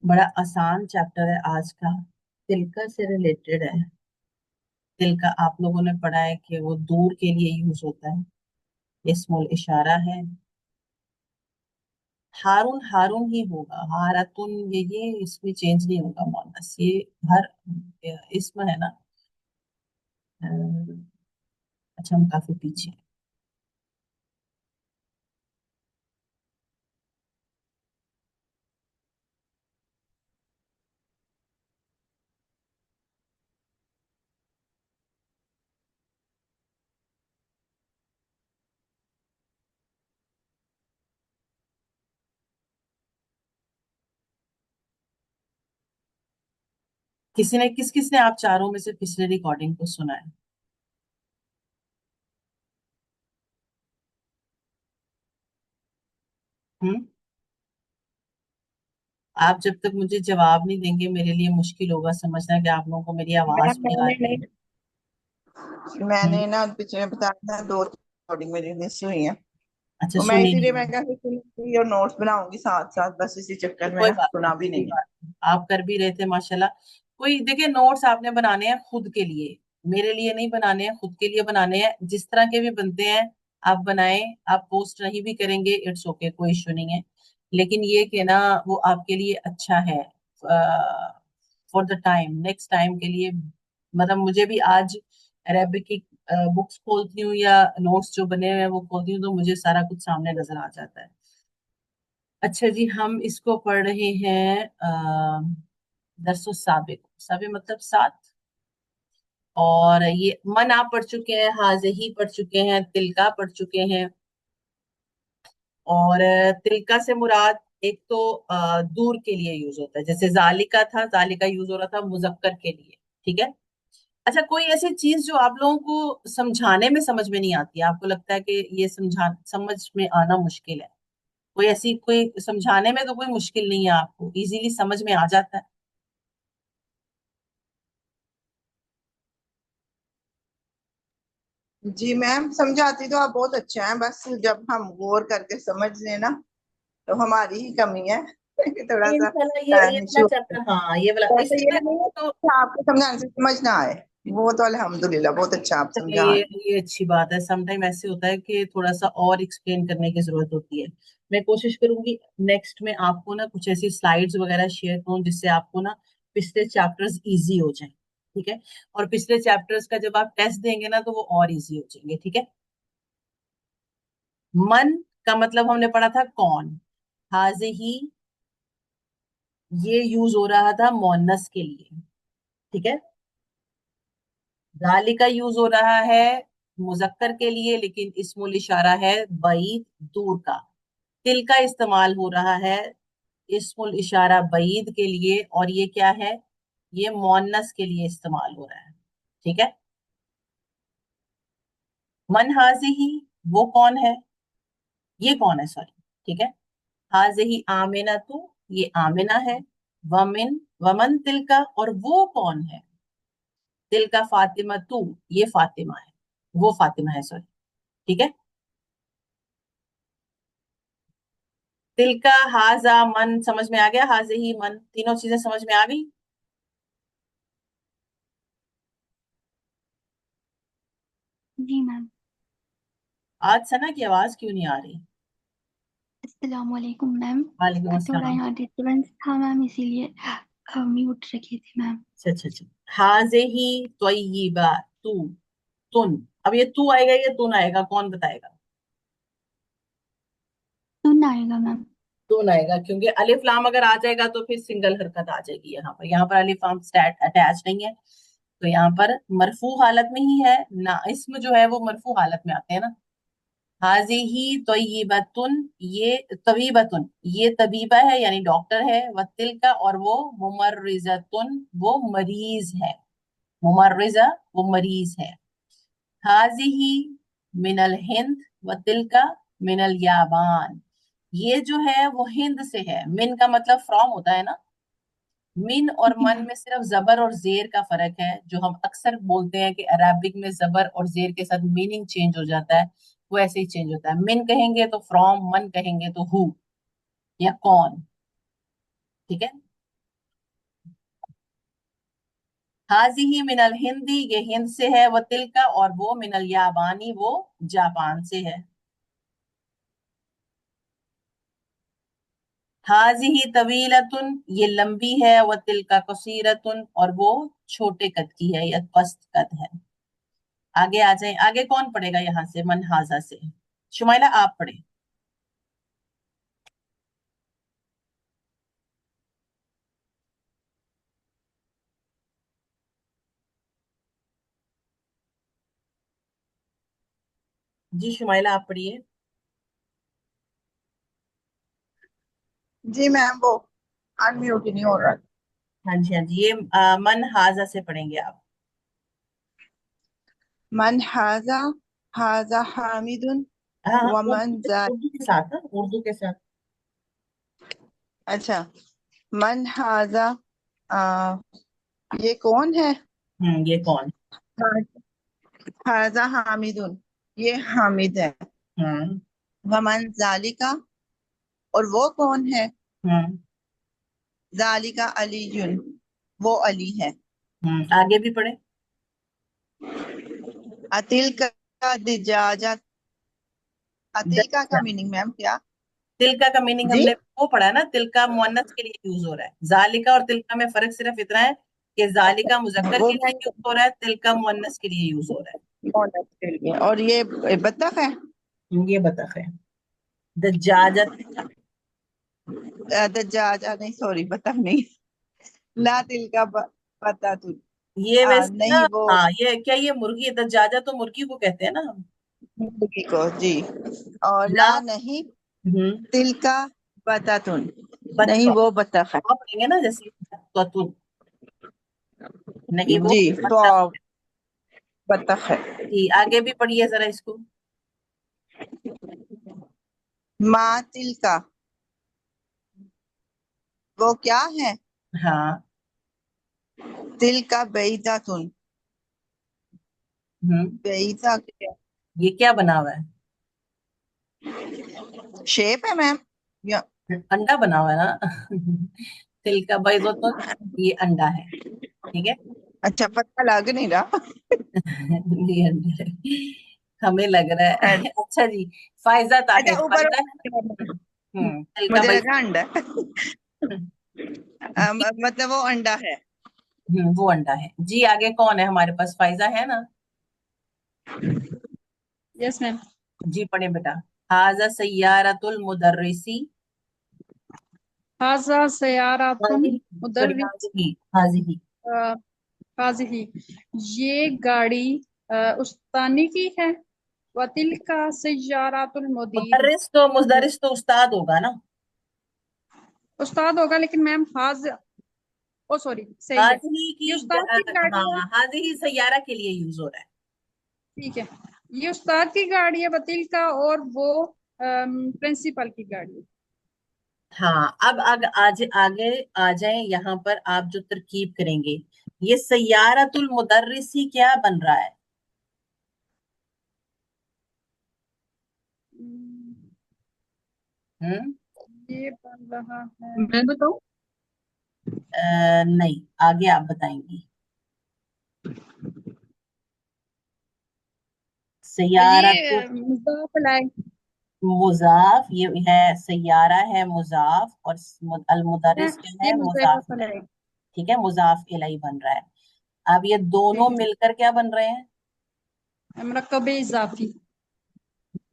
बड़ा आसान चैप्टर है आज का। तिलका से रिलेटेड है। तिलका आप लोगों ने पढ़ा है कि वो दूर के लिए यूज होता है। इस्मुल इशारा है। हारून हारून ही होगा, हारातुन ये इसमें चेंज नहीं होगा मोनस ये। हर इसम है ना। अ, अच्छा, हम काफी पीछे हैं। किस किसने आप चारों में से पिछले रिकॉर्डिंग को सुना है? हम्म। आप जब तक मुझे जवाब नहीं देंगे मेरे लिए मुश्किल होगा समझना कि आप लोगों को मेरी आवाज नहीं आ मैंने रही नहीं, है। हम्म। मैंने ना पिछले बताया था, दो रिकॉर्डिंग मेरी मिस हुई है। अच्छा, तो मैं सुनी इसीलिए नहीं मैं है। क्या सुनूंगी और नोट्स बनाऊंगी साथ साथ, बस इसी चक्कर में कोई ना बात नहीं, सुना भी कोई नहीं है। बात नहीं, आप कर भी रहे थे माशाल्लाह। कोई देखिए, नोट्स आपने बनाने हैं खुद के लिए। मेरे लिए नहीं बनाने हैं, खुद के लिए बनाने हैं। जिस तरह के भी बनते हैं आप बनाएं। आप पोस्ट नहीं भी करेंगे, इट्स ओके, कोई इशू नहीं है। लेकिन ये कि ना, वो आपके लिए अच्छा है for the time, next time के लिए। मतलब मुझे भी आज अरेबिक की बुक्स खोलती हूँ या नोट्स जो बने हुए हैं वो खोलती हूँ तो मुझे सारा कुछ सामने नजर आ जाता है। अच्छा जी, हम इसको पढ़ रहे हैं दरसो साबिक। साबिक मतलब सात। और ये मन आप पढ़ चुके हैं, हाजे ही पढ़ चुके हैं, तिलका पढ़ चुके हैं। और तिलका से मुराद एक तो दूर के लिए यूज होता है, जैसे जालिका था, जालिका यूज हो रहा था मुजक्कर के लिए। ठीक है। अच्छा, कोई ऐसी चीज जो आप लोगों को समझाने में समझ में नहीं आती है, आपको लगता है कि ये समझ में आना मुश्किल है? कोई ऐसी, कोई समझाने में तो कोई मुश्किल नहीं है, आपको इजीली समझ में आ जाता है? जी मैम, समझाती तो आप बहुत अच्छा है, बस जब हम गौर करके समझ लें ना, तो हमारी ही कमी है कि थोड़ा सा इंशाल्लाह ये टाइम वाला इशू। चैप्टर, हाँ ये वाला वैसे इससे ये ना। नहीं है तो कि आपको समझाने से समझ ना आए, वो तो अल्हम्दुलिल्लाह बहुत अच्छा आप चलिए, समझा ये अच्छी बात है। समटाइम ऐसे होता है कि थोड़ा सा और एक्सप्लेन करने की जरूरत होती है। मैं कोशिश करूंगी नेक्स्ट में आपको ना कुछ ऐसी स्लाइड्स वगैरह शेयर करूं जिससे आपको ना पिछले चैप्टर्स इजी हो जाएं। ठीक है। और पिछले चैप्टर्स का जब आप टेस्ट देंगे ना तो वो और इजी हो जाएंगे। ठीक है। मन का मतलब हमने पढ़ा था कौन। हाजे ही, ये यूज हो रहा था मोनस के लिए। ठीक है। जालिका यूज हो रहा है मुजक्कर के लिए, लेकिन इसमुल इशारा है बईद, दूर का। तिल का इस्तेमाल हो रहा है इसमुल इशारा बईद के लिए, और ये क्या है? ये मोन्नस के लिए इस्तेमाल हो रहा है। ठीक है। मन हाजिही, वो कौन है? ये कौन है, सॉरी। ठीक है। हाजिही आमिना तू, ये आमिना है। वमिन, वमन तिल का, और वो कौन है? तिल का फातिमा तू, ये फातिमा है। वो फातिमा है, सॉरी। ठीक है। तिल का हाजा मन समझ में आ गया, हाजे ही मन, तीनों चीजें समझ में आ गई। जी मैम। आज सना की आवाज क्यों नहीं आ रही? अस्सलामुअलैकुम मैम। वालेकुम थोड़ा अस्सलाम। यहाँ डिस्टर्बेंस था मैम, इसीलिए म्यूट रखी थी मैम। अच्छा अच्छा अच्छा। हाजे ही त्वय्यिबा तू, तुन। अब ये तू आएगा या तुन आएगा, कौन बताएगा? सुन आएगा मैम। तुन आएगा, क्योंकि अलिफ लाम अगर आ जाएगा तो फिर सिंगल हरकत आ जाएगी यहाँ पर। यहाँ पर अलिफ लाम स्टैट अटैच नहीं है, तो यहाँ पर मरफू हालत में ही है ना। इसमें जो है वो मरफू हालत में आते हैं ना। हाजी ही तय्यिबतुन, ये तबीबतुन, ये तबीबा है यानी डॉक्टर है। वतिल का, और वो मुमर्रिजतुन, वो मरीज है। मुमर्रिजा, वो मरीज है। हाजी ही मिनल हिंद, वतिल का मिनल याबान, ये जो है वो हिंद से है। मिन का मतलब फ्रॉम होता है ना। मिन और जी मन मैम। में सिर्फ जबर और जेर का फर्क है, जो हम अक्सर बोलते हैं कि अरबिक में जबर और जेर के साथ मीनिंग चेंज हो जाता है। वो ऐसे ही चेंज होता है। मिन कहेंगे तो फ्रॉम, मन कहेंगे तो हु या कौन। ठीक है। हाजिही मिनल हिंदी, ये हिंद से है, व तिलका और वो मिनल याबानी, वो जापान से है। हाजिही तवीलतुन, ये लंबी है, व तिलका कसीरतुन और वो छोटे कद की है या पस्त कद है। आगे आ जाए, आगे कौन पढ़ेगा यहाँ से मन हाजा से? शुमाइला आप पढ़े। जी शुमाइला आप पढ़िए। जी मैम, वो अनम्यूट ही नहीं हो रहा। हाँ जी हाँ जी, ये मन हाजा से पढ़ेंगे आप। मन हाजा, हाजा हामिदुन, हाँ हाँ, वमन जा। उर्दू के साथ, हाँ, उर्दू के साथ। अच्छा, मन हाजा, आ, ये कौन है? ये कौन? हाजा हामिदुन, ये हामिद है। हम्म वमन जालिका, और वो कौन है? हम्म जालिका अलीयुन, वो अली है। आगे भी पढ़े। अतिल का दिजाजा, अतिल का मीनिंग मैम क्या? तिलका का मीनिंग जी, हमने वो पढ़ा है ना, तिलका मुअन्नस के लिए यूज हो रहा है। जालिका और तिलका में फर्क सिर्फ इतना है कि जालिका मुजक्कर वो के लिए यूज हो रहा है, तिलका मुअन्नस के लिए यूज हो रहा बोनस के लिए। और ये बत्तख है? है। ये बतख है। दज्जाजत। दज्जाजा नहीं, सॉरी, बत्तख नहीं। ला तिल का पता तू। ये वैसे ना, नहीं, वो हाँ ये क्या, ये मुर्गी है, दज्जाजा तो मुर्गी को कहते हैं ना हम। मुर्गी को, जी। और ला। ला नहीं, हम्म तिल का बतातुन, नहीं बत्तख। वो बत्तख है। आप पढ़ेंगे ना जैसे बत्तुन, नहीं वो जी, तो बत्तख। बत्तख है। जी आगे भी पढ़िए जरा इसको। माँ तिल का, वो क्या है? हाँ। तिल का बेईजातुन, हम्म बेईजा क्या? ये क्या बना हुआ है? शेप है मैम या? अंडा बना हुआ है ना। तिल का बैजोतुन, ये अंडा है। ठीक है। अच्छा, पता लग नहीं रहा। ये अंडा है, हमें लग रहा है। अच्छा जी, फायजा अच्छा, ताहिर, ऊपर फायजा है। तिल का मुझे बैज। लगा अंडा। मतलब वो अंडा है। वो अंडा है जी। आगे कौन है हमारे पास? फायजा है ना? Yes ma'am. जी पढ़े बेटा। हाजा सय्यारतुल मुदर्रिसी। हाजा सयारातुन हाजिही, सॉरी मुदर्रिस, हाजिही, हाजिही। हाजिही, ये गाड़ी उस्तानी की है। वतिल का सय्यारातुल मुदीर, मुदर्रिस तो उस्ताद होगा ना। उस्ताद होगा, लेकिन मैम हाज, ओ सॉरी, सही है। हाजिही ये की उस्ताद की गाड़ी है। हाँ, हाजिही सय्यारा के लिए यूज हो रहा है। ठीक है, ये उस्ताद की गाड़ी है वतील का, और वो प्रिंसिपल की गाड़ी है। हाँ, अब आज आगे आ जाए, यहाँ पर आप जो तरकीब करेंगे, ये सय्यारतुल मुदर्रिसी क्या बन रहा है? हम्म, हम्म ये बन रहा है, मैं बताऊं? नहीं, आगे आप बताएंगी। ये सय्यारतुल मुजाफ अलैह। मुजाफ, ये है सय्यारा है मुजाफ, और अल मुदर्रिस क्या ये है? मुजाफ मुजाफ इलैह। अलैह। ठीक है, मुजाफ इलैह बन रहा है। अब ये दोनों ठीक मिलकर क्या बन रहे हैं? है, मरकब इजाफी।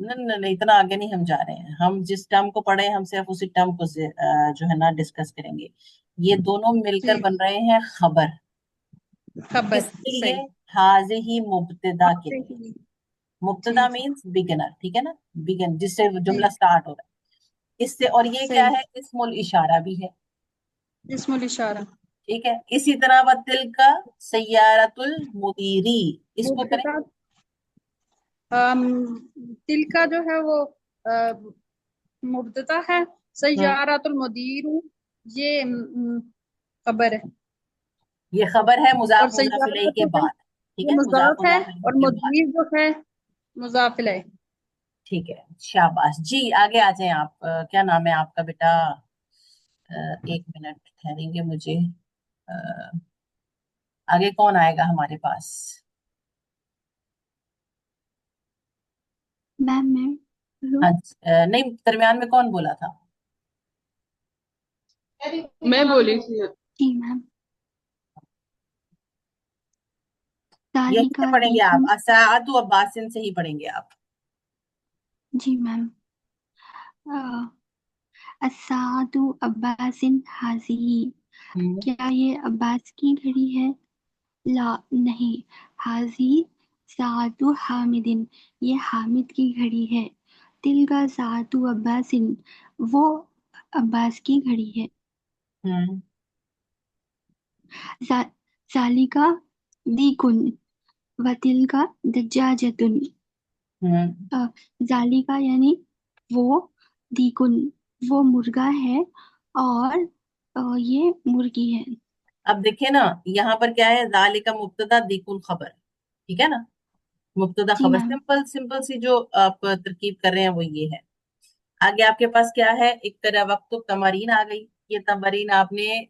नहीं नहीं नहीं, इतना आगे नहीं हम जा रहे हैं। हम जिस टर्म को पढ़े हम सिर्फ उसी टर्म को जो है ना डिस्कस करेंगे। ये दोनों मिलकर ठीक, बन रहे हैं खबर। खबर किसके लिए? सही। हाजिही मुब्तदा के आपसे लिए। ही। मुब्तदा ठीक है, मीन्स बिगिनर, ठीक है ना, बिगिन जिससे जुमला ठीक, स्टार्ट हो रहा है इससे। और ये क्या सही। है? इस्मुल इशारा भी है। इस्मुल इशारा। ठीक है, इसी तरह वतिल का सय्यारतुल मुदीरी, इसको करें। मुब्तदा, अम, तिल का जो है वो मुब्तदा है। हम्म सय्यारतुल मुदीर, ये खबर है। ये खबर है और मुजाफ मुजाफ इलैहि सय्यारा के जो है बाद। ठीक वो है, मुजाफ मुजाफ है, मुजाफ इलैहि और के बाद। मुदीर जो है मुजाफ इलैह। ठीक है, शाबाश जी। आगे आ जाएं आप। क्या नाम है आपका बेटा? एक मिनट ठहरेंगे मुझे। अ, आगे कौन आएगा हमारे पास? मैम मैं बोलूं? नहीं, दरमियान में कौन बोला था? मैं बोली थी। जी मैम। यहीं से तालिका पढ़ेंगे आप, दीकुन। असादु अब्बासिन से ही पढ़ेंगे आप। जी मैम। असादु अब्बासिन हाजिही। हम्म। क्या ये अब्बास की घड़ी है? ला नहीं। हाजी सातु हामिदिन। ये हामिद की घड़ी है। तिलका सातु अब्बासिन। वो अब्बास की घड़ी है। हम्म। जा, जालिका दीकुन व तिलका दज्जाजतुन। हम्म। अ, जालिका यानी वो, दीकुन वो मुर्गा है, और ये मुर्गी है। अब देखिए ना, यहाँ पर क्या है, जालिका मुब्तदा दीकुन खबर, ठीक है ना? मुब्तदा जी खबर, मैम। सिंपल सिंपल सी जो आप तरकीब कर रहे हैं वो ये है। आगे आपके पास क्या है, एक तरह वक्त तमरीन आ गई। ये तमरीन आपने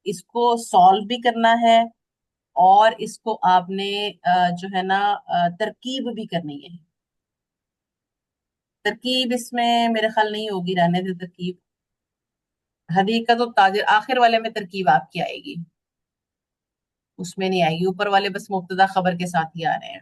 इसको सॉल्व भी करना है, और इसको आपने जो है ना तरकीब भी करनी है। तरकीब इसमें मेरे ख्याल नहीं होगी, रहने दे तरकीब। हदीका तो ताजिर आखिर वाले में तरकीब आपकी आएगी, उसमें नहीं आएगी। ऊपर वाले बस मुब्तदा खबर के साथ ही आ रहे हैं।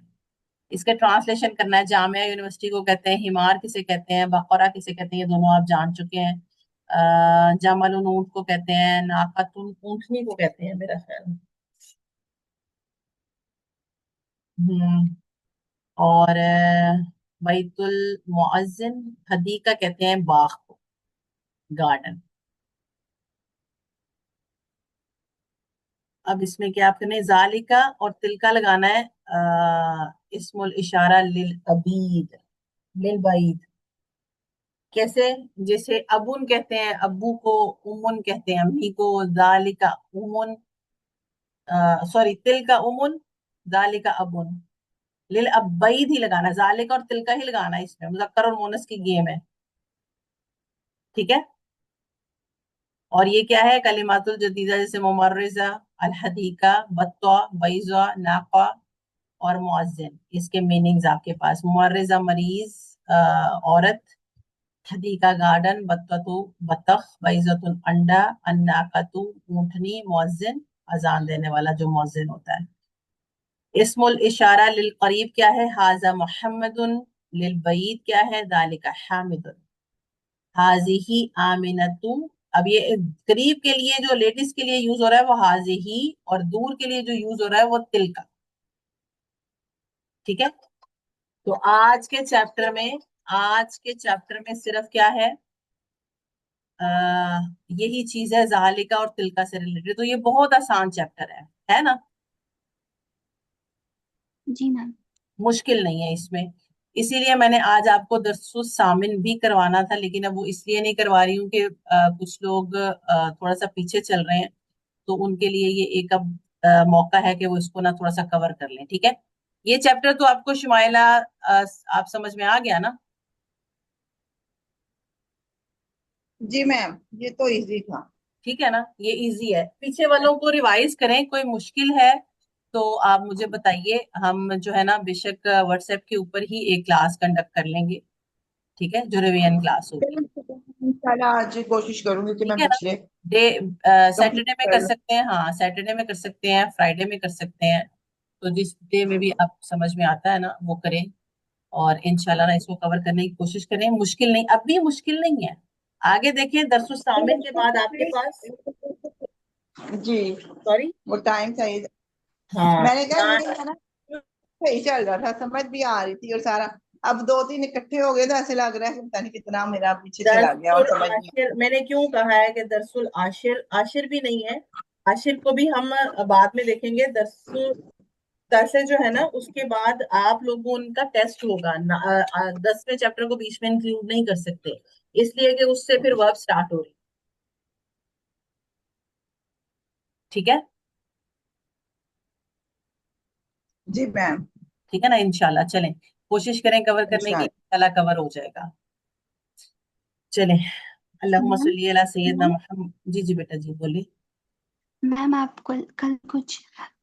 इसका ट्रांसलेशन करना है। जामिया यूनिवर्सिटी को कहते हैं, हिमार किसे कहते हैं, बकरा किसे कहते हैं, ये दोनों आप जान चुके हैं। जमल ऊंट को कहते हैं, नाकतुन ऊंटनी को कहते हैं मेरा ख्याल। हम्म। और बैतुल मुअज्जिन, हदीका कहते हैं बाग को, गार्डन। अब इसमें क्या आपने जालिका और तिलका लगाना है, इस्मुल इशारा लिल अबीद, लिल बाईद। कैसे? जैसे अबुन कहते हैं अब्बू को, उमुन कहते हैं अम्मी को, जालिका उमुन, सॉरी तिलका उमुन, जालिका अबुन। लिल अबईद ही लगाना है, जालिका और तिलका ही लगाना है, इसमें मुजक्कर और मोनस की गेम है, ठीक है? और ये क्या है, कलिमातुल जदीदा, जैसे मुमर्रिजा, अलहदीका, बत्ता, बैजा, नाका और मुअज्जिन। इसके मीनिंग्स आपके पास, मुमर्रिजा मरीज, औरत, हदीका गार्डन, बत्ततु बतख, बैजतुन अंडा, अन्नाकतु ऊंटनी, मुअज्जिन अजान देने वाला जो मुअज्जिन होता है। इस्मुल इशारा लिल करीब क्या है, हाजा मुहम्मदुन। लिल बईद क्या है, दालिका हामिदुन। हाजिही आमिनतु। अब ये करीब के लिए जो लेडीज के लिए यूज हो रहा है वो हाजिही, और दूर के लिए जो यूज हो रहा है वो तिलका, ठीक है? तो आज के चैप्टर में सिर्फ क्या है, आ, यही चीज है, जालिका और तिलका से रिलेटेड। तो ये बहुत आसान चैप्टर है ना? जी मैम। मुश्किल नहीं है इसमें। इसीलिए मैंने आज आपको दरसुस सामिन भी करवाना था, लेकिन अब वो इसलिए नहीं करवा रही हूँ कि कुछ लोग थोड़ा सा पीछे चल रहे हैं, तो उनके लिए ये एक अब मौका है कि वो इसको ना थोड़ा सा कवर कर लें, ठीक है? ये चैप्टर तो आपको शुमाइला आप समझ में आ गया ना? जी मैम, ये तो इजी था। ठीक है ना, ये इजी है। पीछे वालों को रिवाइज करें, कोई मुश्किल है तो आप मुझे बताइए। हम जो है ना बेशक व्हाट्सएप के ऊपर ही एक क्लास कंडक्ट कर लेंगे, ठीक है, जो रिवीजन क्लास होगी। इंशाल्लाह आज कोशिश करूंगी कि ठीक मैं है ना? पिछले डे कंप्लीट सैटरडे में कर कर लूं। सकते हैं, हाँ सैटरडे में कर सकते हैं, फ्राइडे में कर सकते हैं। तो जिस डे में भी आप समझ में आता है ना वो करें, और इंशाल्लाह ना इसको कवर करने की कोशिश करें। मुश्किल नहीं, अब भी मुश्किल नहीं है। आगे देखिए, दरसुस सामिन के बाद आपके पास, जी, सॉरी, वो टाइम चाहिए। हाँ मैंने कहा यहाँ, ये है ना, सही चल रहा था, समझ भी आ रही थी और सारा। अब दो तीन इकट्ठे हो गए तो ऐसे लग रहा है कि पता नहीं कितना मेरा पीछे चला गया और दरसुल समझ नहीं आशिर मैंने क्यों कहा है कि दरसुल आशिर, आशिर भी नहीं है। आशिर को भी हम बाद में देखेंगे। दरसुल से जो है ना उसके बाद आप लोगों उनका टेस्ट होगा, 10वें चैप्टर को बीच में इंक्लूड नहीं कर सकते, इसलिए कि उससे फिर वर्ब स्टार्ट हो रही, ठीक है? जी मैम। ठीक है ना, इंशाल्लाह चलें, कोशिश करें कवर करने की, इंशाल्लाह। इंशाल्लाह कवर हो जाएगा। चलें, अल्लाहुम्मा मैम। सल्ली अला सय्यदना मैम। मुहम्मद। जी जी बेटा, जी बोलिए। मैम आप कल कल कुछ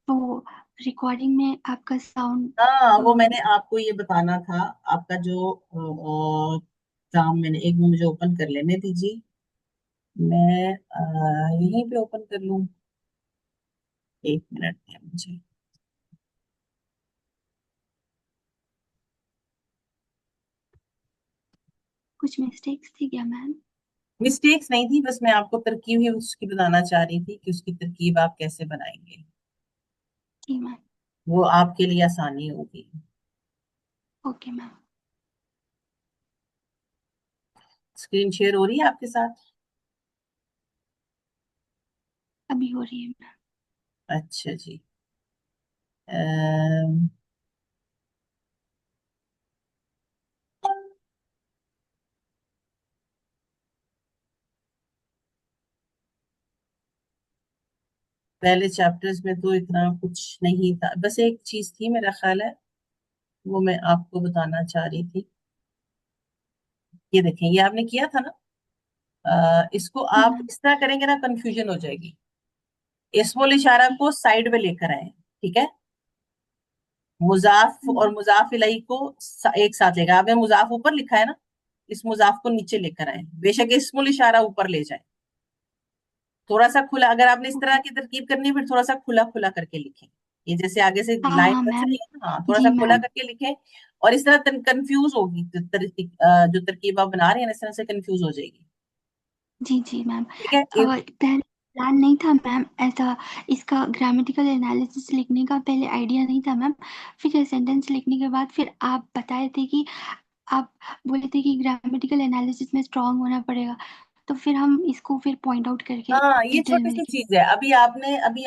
वो रिकॉर्डिंग में आपका साउंड हाँ, वो मैंने आपको ये बताना था। आपका जो काम, मैंने एक मिनट मुझे ओपन कर लेने दीजिए। मैं यहीं पे ओपन कर लूँ, एक मिनट है मुझे। कुछ मिस्टेक्स थी क्या मैम? मिस्टेक्स नहीं थी, बस मैं आपको तरकीब ही उसकी बताना चाह रही थी कि उसकी तरकीब आप कैसे बनाएंगे, जी मैम। वो आपके लिए आसानी होगी। Okay ma'am. स्क्रीन शेयर हो रही है आपके साथ? अभी हो रही है मैम। अच्छा जी। अम, पहले चैप्टर्स में तो इतना कुछ नहीं था, बस एक चीज थी मेरा ख्याल है, वो मैं आपको बताना चाह रही थी। ये देखें, ये आपने किया था ना। इसको हाँ आप मैम। इस तरह करेंगे ना, कंफ्यूजन हो जाएगी। इस्मुल इशारा को साइड में लेकर आए, ठीक है। मुजाफ और मुजाफ इलैहि को एक साथ लेकर, आपने मुजाफ ऊपर लिखा है ना, इस मुजाफ को नीचे लेकर आए, बेशक इस्मुल इशारा ऊपर ले जाए। थोड़ा सा खुला, अगर आपने इस तरह ओके। की तरकीब करनी है, फिर थोड़ा सा खुला खुला करके लिखें। ये जैसे आगे से हाँ लाइन हाँ बच मैम। रही है ना, हाँ, थोड़ा सा जी खुला मैम। करके लिखें। और इस तरह कंफ्यूज होगी, जो तरकीब आप बना रहे हैं ना, इस तरह से कंफ्यूज हो जाएगी। जी जी मैम। ठीक है। पहले प्लान नहीं था मैम ऐसा, इसका ग्रामेटिकल एनालिसिस लिखने का पहले आइडिया नहीं था मैम। फिर सेंटेंस लिखने के बाद फिर आप बताए थे कि आप बोले थे कि ग्रामेटिकल एनालिसिस में स्ट्रांग होना पड़ेगा, तो फिर हम इसको फिर पॉइंट आउट करके हाँ, ये डिटेल छोटी में सी लिखे। चीज है। अभी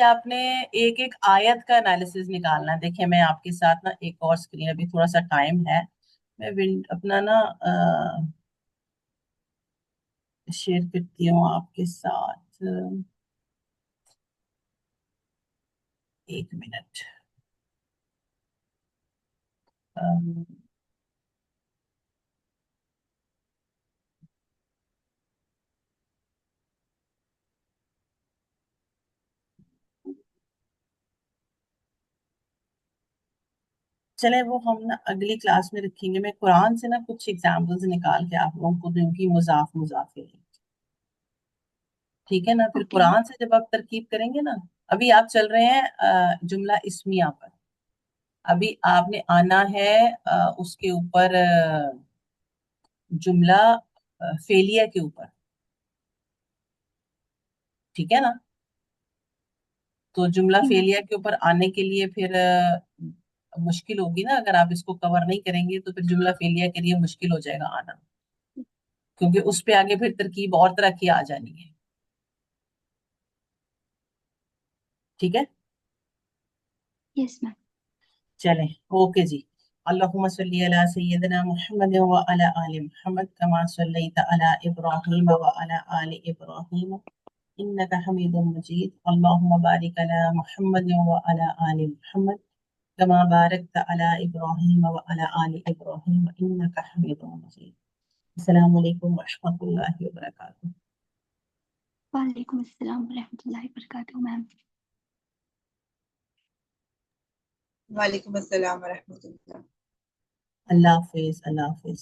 आपने एक एक आयत का एनालिसिस निकालना है। देखिए, मैं आपके साथ ना एक और स्क्रीन, अभी थोड़ा सा टाइम है, मैं अपना ना शेयर करती हूँ आपके साथ। एक मिनट। अम, चले, वो हम ना अगली क्लास में रखेंगे। मैं कुरान से ना कुछ एग्जाम्पल्स निकाल के आप लोगों को दूंगी, मुजाफ मुजाफ इलैहि। ठीक है ना? फिर ओके मैम। कुरान से जब आप तरकीब करेंगे ना, अभी आप चल रहे हैं जुमला इस्मिया पर। अभी आपने आना है उसके ऊपर, जुमला फेलिया के ऊपर। ठीक है ना? तो जुमला जी मैम। फेलिया के ऊपर आने के लिए फिर मुश्किल होगी ना, अगर आप इसको कवर नहीं करेंगे तो फिर जुमला फेलिया के लिए मुश्किल हो जाएगा आना, क्योंकि उस पे आगे फिर तरकीब और तरह की आ जानी है। ठीक है। Yes ma'am. चलें, ओके जी। अल्लाहुम्मा सल्ली अला सय्यिदना मुहम्मद व अला आलि मुहम्मद कमा सल्लैता अला इब्राहीम व अला आलि इब्राहीम इन्नका हमीदुम मजीद। अल्लाहुम्मा बारिक अला मुहम्मद व अला आलि मुहम्मद कमा बारकता अला इब्राहीम व अला आलि इब्राहीम इन्नका हमीदुम मजीद। अस्सलाम वालेकुम व रहमतुल्लाहि व बरकातुहू। वालेकुम अस्सलाम रहमतुल्लाहि वबरकातुहू मैम। वालेकुम अस्सलाम वरहमतुल्लाह। अल्लाह हाफिज, अल्लाह हाफिज।